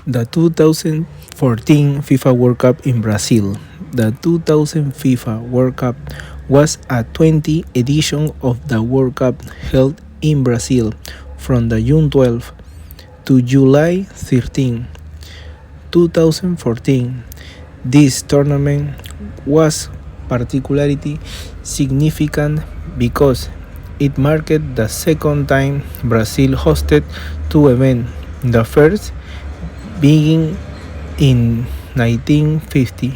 The 2014 FIFA World Cup in Brazil. The 2000 FIFA World Cup was a 20th edition of the World Cup held in Brazil from the June 12 to July 13, 2014. This tournament was particularly significant because it marked the second time Brazil hosted two events. The first being in 1950,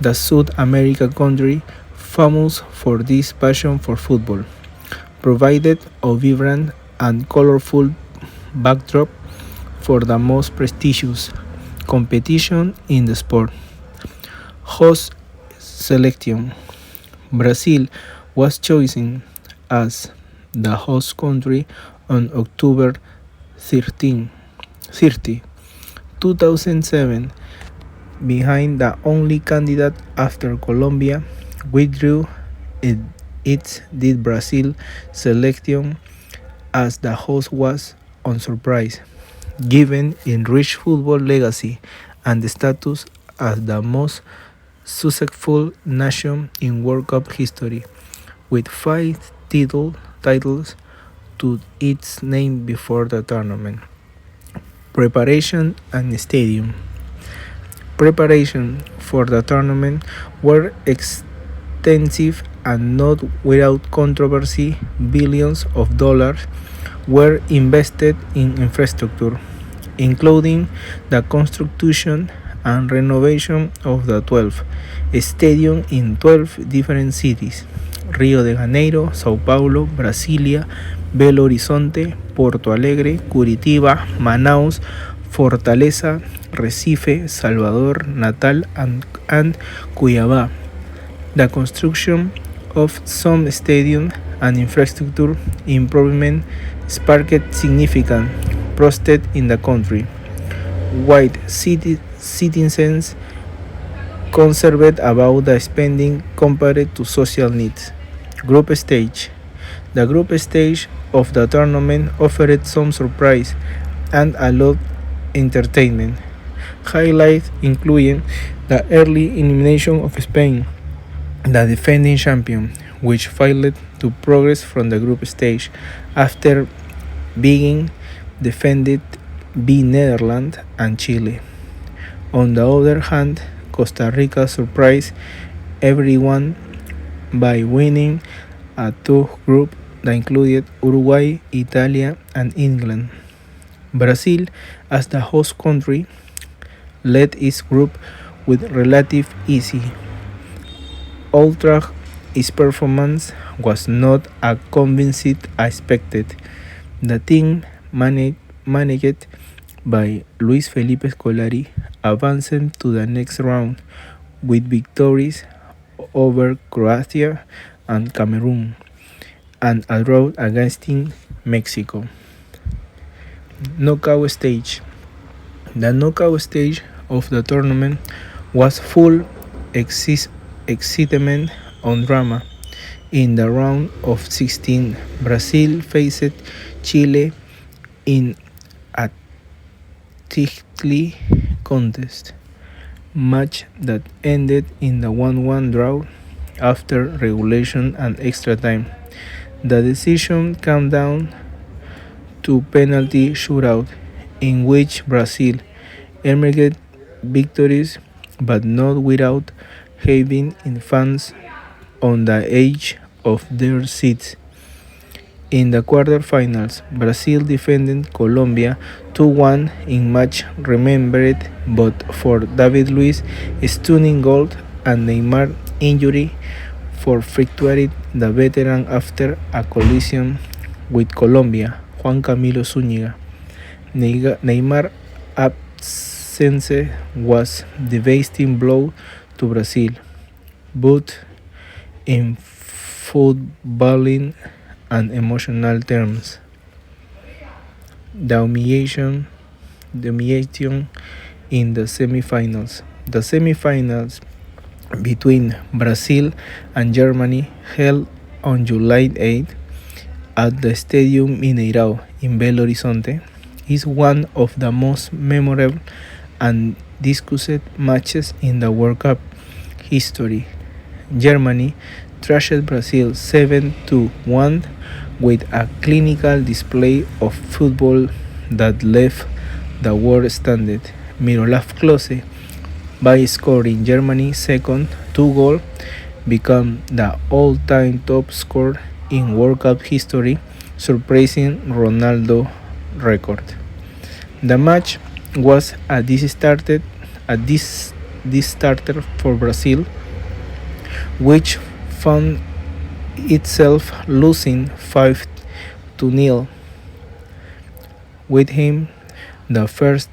the South American country, famous for this passion for football, provided a vibrant and colorful backdrop for the most prestigious competition in the sport. Host selection. Brazil was chosen as the host country on October 13, 30, 2007, behind the only candidate after Colombia withdrew its did Brazil selection as the host was on surprise, given its rich football legacy and the status as the most successful nation in World Cup history, with five titles to its name before the tournament. Preparation and stadium. Preparation for the tournament were extensive and not without controversy. Billions of dollars were invested in infrastructure, including the construction and renovation of the 12 stadium in 12 different cities: Rio de Janeiro, Sao Paulo, Brasilia, Belo Horizonte, Porto Alegre, Curitiba, Manaus, Fortaleza, Recife, Salvador, Natal, and Cuiabá. The construction of some stadium and infrastructure improvement sparked significant protest in the country. White citizens conserved about the spending compared to social needs. Group stage. The group stage of the tournament offered some surprise and a lot entertainment. Highlights including the early elimination of Spain, the defending champion, which failed to progress from the group stage after being defended by Netherlands and Chile. On the other hand, Costa Rica surprised everyone by winning a tough group that included Uruguay, Italy, and England. Brazil, as the host country, led its group with relative ease. Although its performance was not as convincing as expected, the team managed by Luis Felipe Scolari advanced to the next round with victories over Croatia and Cameroon and a draw against Mexico. Knockout stage. The knockout stage of the tournament was full excitement and drama. In the round of 16, Brazil faced Chile in a tightly contest match that ended in a 1-1 draw after regulation and extra time. The decision came down to penalty shootout, in which Brazil emerged victorious but not without having fans on the edge of their seats. In the quarterfinals, Brazil defended Colombia 2-1 in match remembered but for David Luiz's stunning goal and Neymar injury for fractured the veteran after a collision with Colombia, Juan Camilo Zúñiga. Neymar absence was devastating blow to Brazil, both in footballing and emotional terms. The humiliation in the semifinals. The semifinals between Brazil and Germany held on July 8 at the Stadium Mineirão in Belo Horizonte. is one of the most memorable and discussed matches in the World Cup history. Germany thrashed Brazil 7-1 with a clinical display of football that left the world stunned. Miroslav Klose, by scoring Germany's second two-goal, became the all-time top scorer in World Cup history, surpassing Ronaldo record. The match was a disaster for Brazil, which found itself losing 5-0 with him the first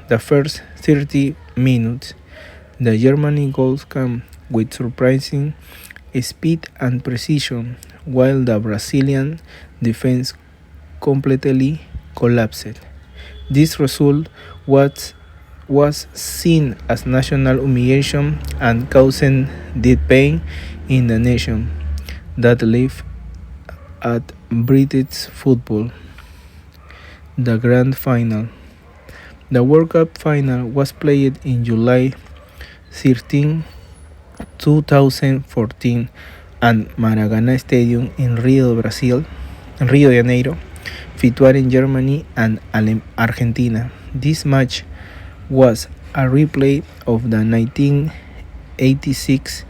30 minutes. The Germany goals came with surprising speed and precision, while the Brazilian defense completely collapsed. This result was seen as national humiliation and caused deep pain in the nation that lived at British football. The Grand Final. The World Cup final was played in July 13, 2014 at Maracanã Stadium in Rio de Janeiro, featuring Germany and Argentina. This match was a replay of the 1986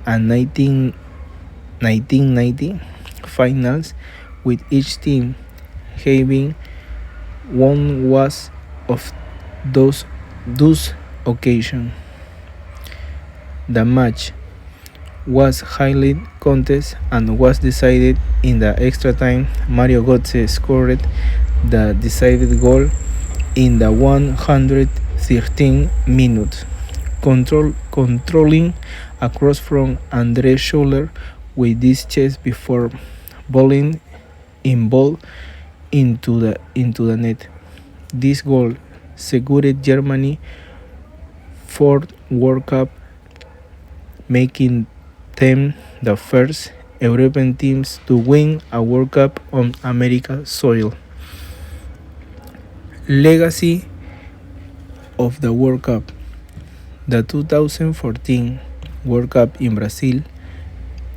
and 1990 finals, with each team having won was of those occasions. The match was highly contested and was decided in the extra time. Mario Götze scored the decisive goal in the 113 minutes, controlling a cross from Andre Schuller with his chest before bowling in ball into the net. This goal secured Germany fourth World Cup, making them the first European teams to win a World Cup on American soil. Legacy of the World Cup. The 2014 World Cup in Brazil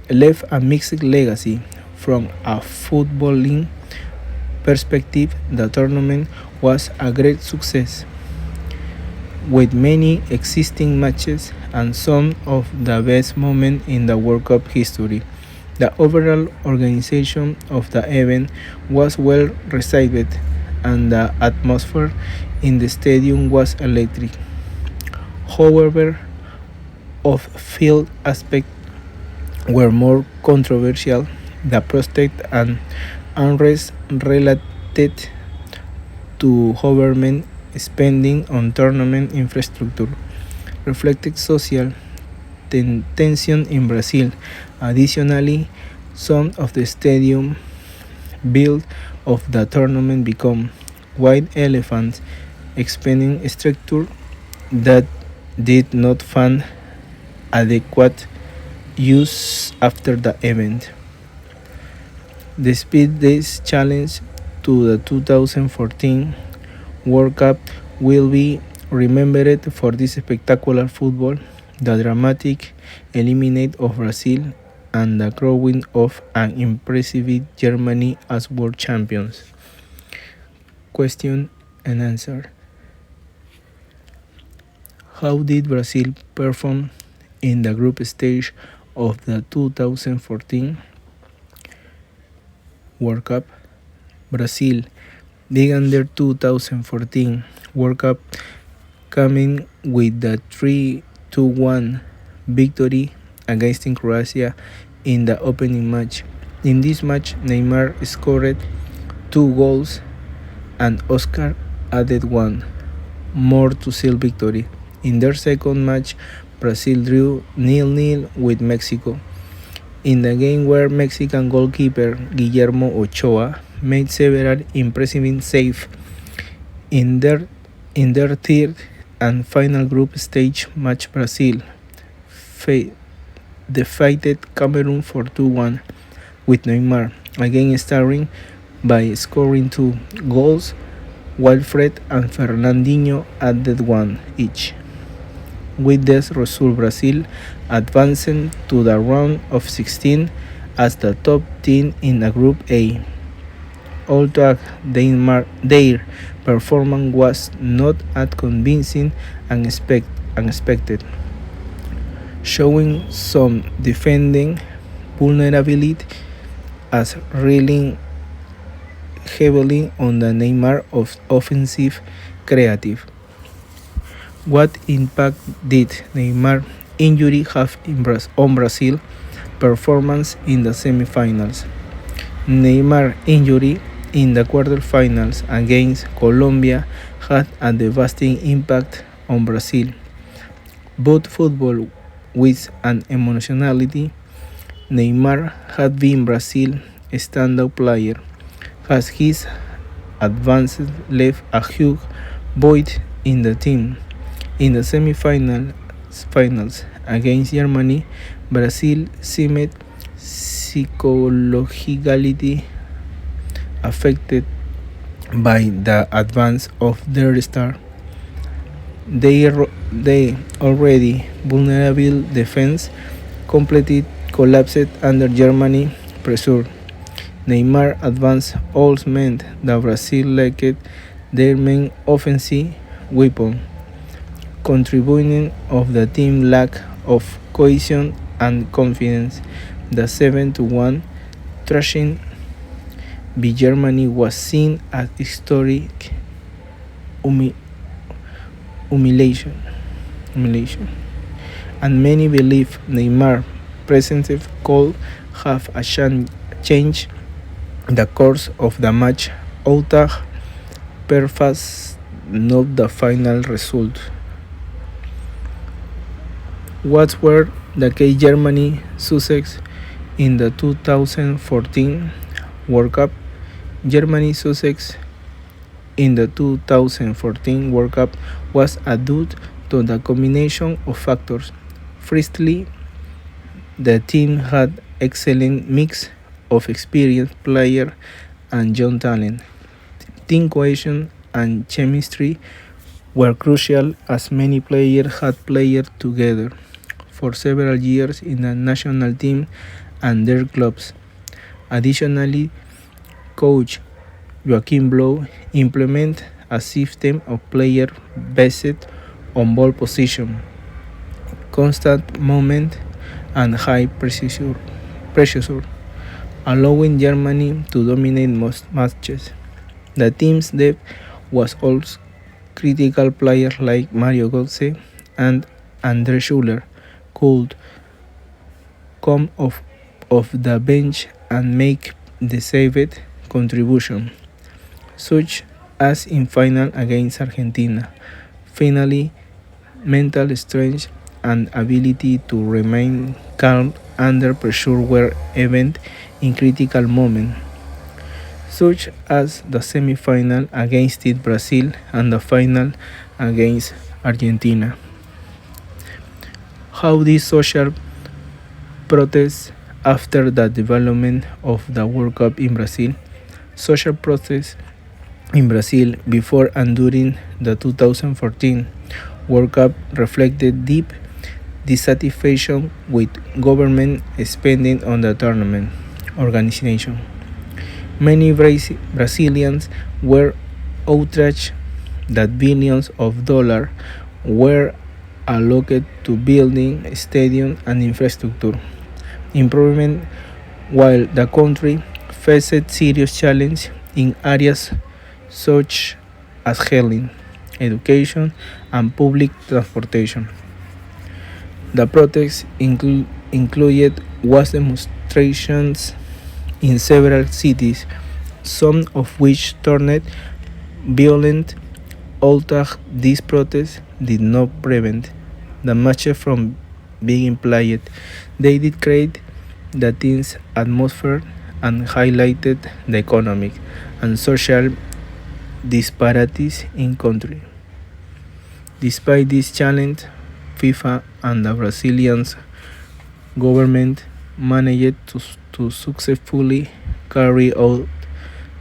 left a mixed legacy. From a footballing perspective, the tournament was a great success, with many existing matches and some of the best moments in the World Cup history. The overall organization of the event was well received, and the atmosphere in the stadium was electric. However, off-field aspects were more controversial. The protest and unrest related to government spending on tournament infrastructure reflected social tension in Brazil. Additionally, some of the stadium built of the tournament become white elephants, expanding structure that did not find adequate use after the event. Despite this challenge to the 2014 World Cup will be remembered for this spectacular football, the dramatic elimination of Brazil, and the crowning of an impressive Germany as world champions. Question and answer. How did Brazil perform in the group stage of the 2014 World Cup? Brazil began their 2014 World Cup coming with the 3-1 victory against Croatia in the opening match. In this match, Neymar scored 2 goals and Oscar added 1 more to seal victory. In their second match, Brazil drew 0-0 with Mexico, in the game where Mexican goalkeeper Guillermo Ochoa made several impressive saves. In their third and final group stage match, Brazil defeated Cameroon for 2-1, with Neymar again starring by scoring 2 goals Wilfred and Fernandinho added one each. With this result, Brazil advancing to the round of 16 as the top team in a Group A. Although their performance was not as convincing and expected, showing some defending vulnerability as relying heavily on the Neymar of offensive creative. What impact did Neymar injury have on Brazil performance in the semifinals? Neymar injury in the quarterfinals against Colombia had a devastating impact on Brazil. Both football with an emotionality, Neymar had been Brazil's standout player, as his advance left a huge void in the team. In the finals against Germany, Brazil seemed psychologically affected by the advance of their star. They already vulnerable defense completely collapsed under Germany pressure. Neymar advance also meant that Brazil lacked their main offensive weapon, contributing of the team lack of cohesion and confidence. The 7-1 thrashing by Germany was seen as historic humiliation, and many believe Neymar presence could have changed the course of the match, although perhaps not the final result. What were the key Germany success in the 2014 World Cup? Germany success in the 2014 World Cup was due to the combination of factors. Firstly, the team had excellent mix of experienced players and young talent. Team cohesion and chemistry were crucial as many players had played together for several years in the national team and their clubs. Additionally, coach Joachim Blow implemented a system of player based on ball position, constant movement, and high pressure, allowing Germany to dominate most matches. The team's depth was also critical. Players like Mario Götze and Andre Schuller could come off the bench and make decided contribution, such as in final against Argentina. Finally, mental strength and ability to remain calm under pressure were evident in critical moments, such as the semi-final against Brazil and the final against Argentina. How these social protests after the development of the World Cup in Brazil? Social protests in Brazil before and during the 2014 World Cup reflected deep dissatisfaction with government spending on the tournament organization. Many Brazilians were outraged that billions of dollars were allocated to building stadium and infrastructure improvement, while the country faced serious challenges in areas such as health, education, and public transportation. The protests included was demonstrations in several cities, some of which turned violent, although these protests did not prevent the matches from being played. They did create the tense atmosphere and highlighted the economic and social disparities in country. Despite this challenge, FIFA and the Brazilian government managed to successfully carry out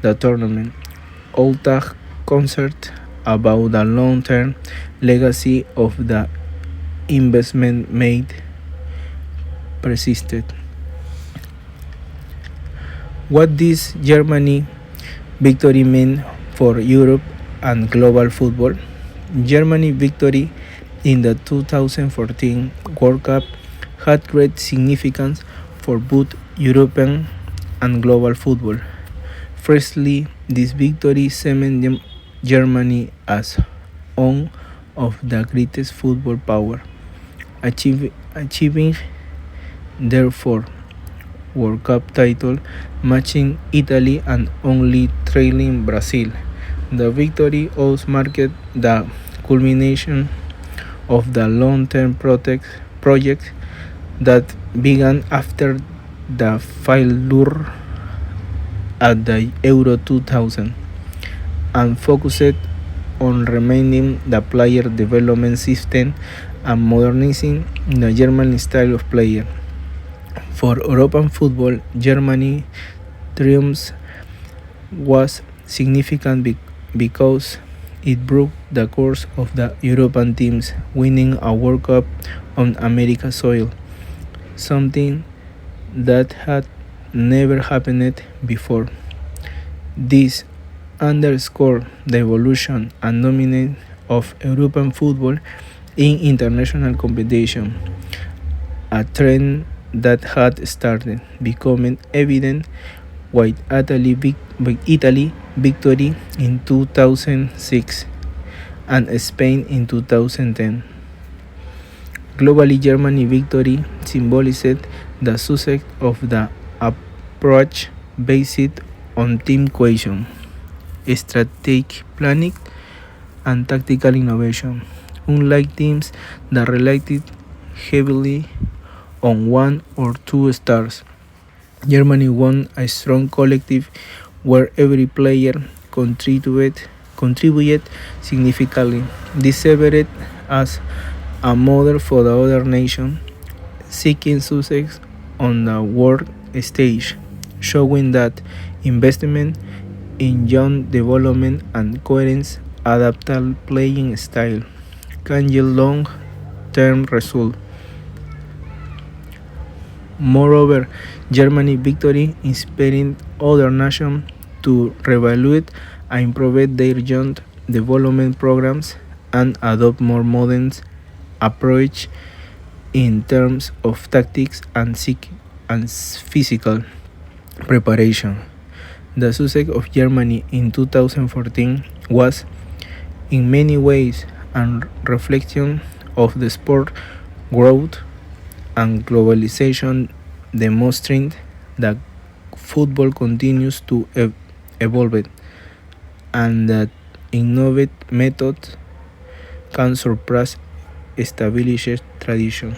the tournament, although concerned about the long-term legacy of the investment made persisted. What this Germany victory meant for Europe and global football? Germany victory in the 2014 World Cup had great significance for both European and global football. Firstly, this victory cemented Germany as one of the greatest football power, achieving therefore World Cup title, matching Italy and only trailing Brazil. The victory also marked the culmination of the long-term project that began after the failure at the Euro 2000 and focused on remaining the player development system and modernizing the German style of play. For European football, Germany triumph was significant because it broke the course of the European teams winning a World Cup on American soil, something that had never happened before. This underscored the evolution and dominance of European football in international competition, a trend that had started becoming evident with Italy victory in 2006 and Spain in 2010. Globally, Germany victory symbolized the success of the approach based on team cohesion, strategic planning, and tactical innovation. Unlike teams that relied heavily on one or two stars, Germany won a strong collective where every player contributed significantly. This served as a model for the other nations seeking success on the world stage, showing that investment in young development and coherence adaptable playing style can yield long-term results. Moreover, Germany's victory inspired other nations to reevaluate and improve their young development programs and adopt more modern approach in terms of tactics and physical preparation. The success of Germany in 2014 was in many ways a reflection of the sport growth and globalization, demonstrating that football continues to evolve and that innovative methods can surpass established tradition.